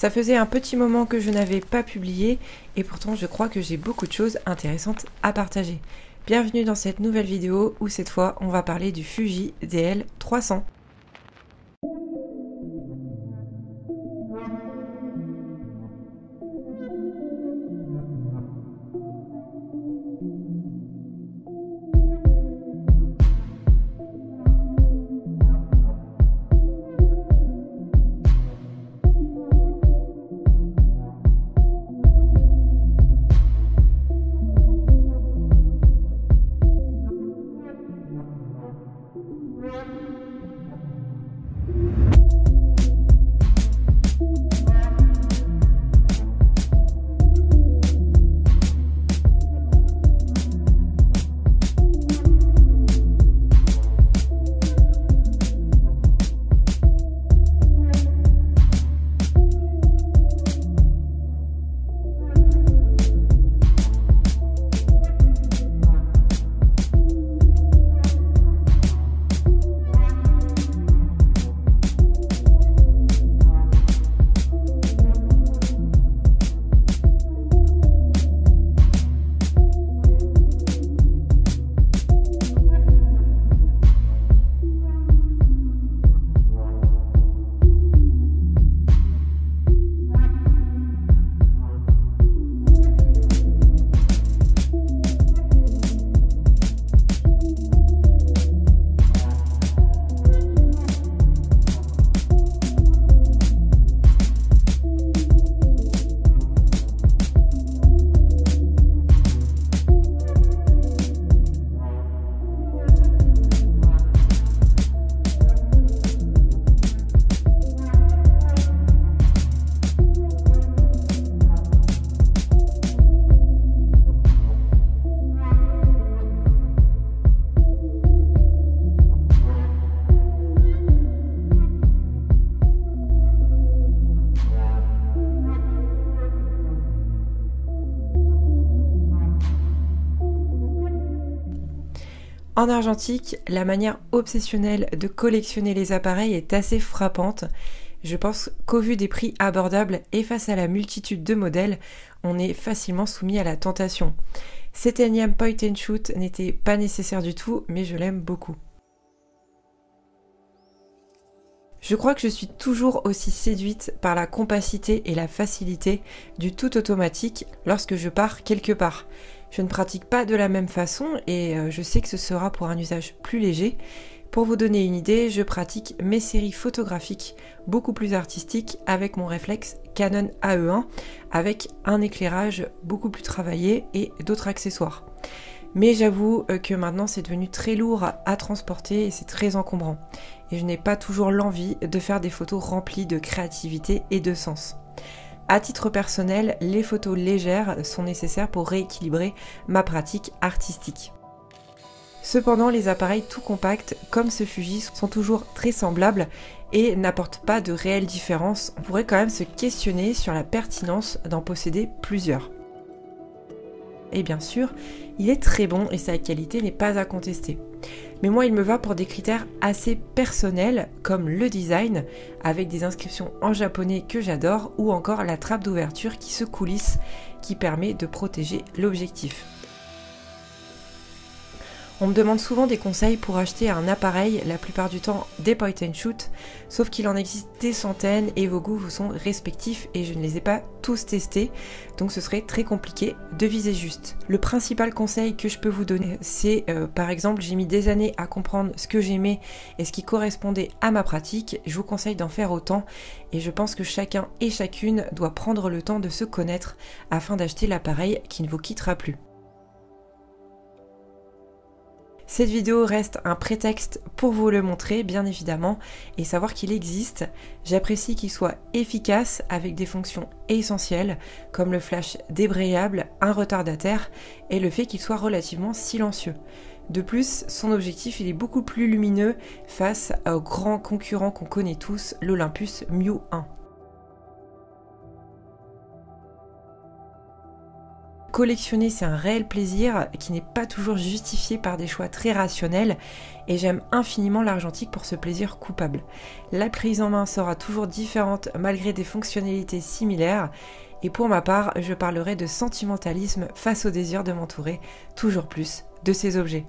Ça faisait un petit moment que je n'avais pas publié et pourtant je crois que j'ai beaucoup de choses intéressantes à partager. Bienvenue dans cette nouvelle vidéo où cette fois on va parler du Fuji DL300. En argentique, la manière obsessionnelle de collectionner les appareils est assez frappante. Je pense qu'au vu des prix abordables et face à la multitude de modèles, on est facilement soumis à la tentation. Cet énième point and shoot n'était pas nécessaire du tout, mais je l'aime beaucoup. Je crois que je suis toujours aussi séduite par la compacité et la facilité du tout automatique lorsque je pars quelque part. Je ne pratique pas de la même façon et je sais que ce sera pour un usage plus léger. Pour vous donner une idée, je pratique mes séries photographiques beaucoup plus artistiques avec mon réflexe Canon AE1 avec un éclairage beaucoup plus travaillé et d'autres accessoires. Mais j'avoue que maintenant c'est devenu très lourd à transporter et c'est très encombrant. Et je n'ai pas toujours l'envie de faire des photos remplies de créativité et de sens. À titre personnel, les photos légères sont nécessaires pour rééquilibrer ma pratique artistique. Cependant, les appareils tout compacts comme ce Fuji sont toujours très semblables et n'apportent pas de réelle différence. On pourrait quand même se questionner sur la pertinence d'en posséder plusieurs. Et bien sûr, il est très bon et sa qualité n'est pas à contester. Mais moi, il me va pour des critères assez personnels comme le design, avec des inscriptions en japonais que j'adore, ou encore la trappe d'ouverture qui se coulisse, qui permet de protéger l'objectif. On me demande souvent des conseils pour acheter un appareil, la plupart du temps des point and shoot, sauf qu'il en existe des centaines et vos goûts vous sont respectifs et je ne les ai pas tous testés, donc ce serait très compliqué de viser juste. Le principal conseil que je peux vous donner, c'est par exemple, j'ai mis des années à comprendre ce que j'aimais et ce qui correspondait à ma pratique, je vous conseille d'en faire autant et je pense que chacun et chacune doit prendre le temps de se connaître afin d'acheter l'appareil qui ne vous quittera plus. Cette vidéo reste un prétexte pour vous le montrer, bien évidemment, et savoir qu'il existe. J'apprécie qu'il soit efficace avec des fonctions essentielles, comme le flash débrayable, un retardataire, et le fait qu'il soit relativement silencieux. De plus, son objectif il est beaucoup plus lumineux face au grand concurrent qu'on connaît tous, l'Olympus Miu 1. collectionner, c'est un réel plaisir qui n'est pas toujours justifié par des choix très rationnels et j'aime infiniment l'argentique pour ce plaisir coupable. La prise en main sera toujours différente malgré des fonctionnalités similaires et pour ma part, je parlerai de sentimentalisme face au désir de m'entourer toujours plus de ces objets.